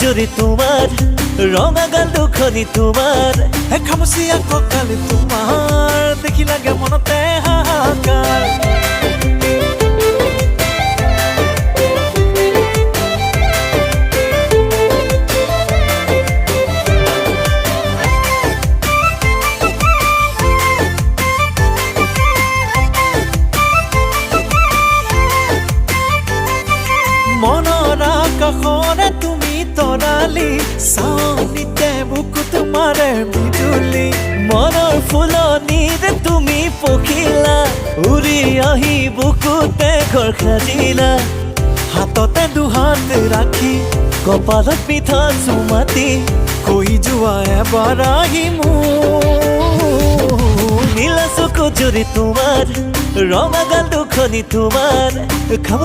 জুৰি তোমাৰ ৰঙা গাল দুখনি তোমাৰ খামুচিয়া কঁকালি তোমাৰ দেখি লাগে মনতে হাহাকাৰ মনৰ আকাশৰে তুমি তৰালি চাৱনিতে বুকু তোমাৰে বিজুলি মনৰ ফুলনিৰে তুমি পখিলা উৰি আহি বুকুতে ঘৰ সাজিলা হাততে দুহাত ৰাখি কপালত পিঠা চুমাতি কৈ যোৱা এবাৰ আহি মোৰ নীলা চকু জুৰি তোমাৰ ৰঙা গাল দুখনি তোমাৰ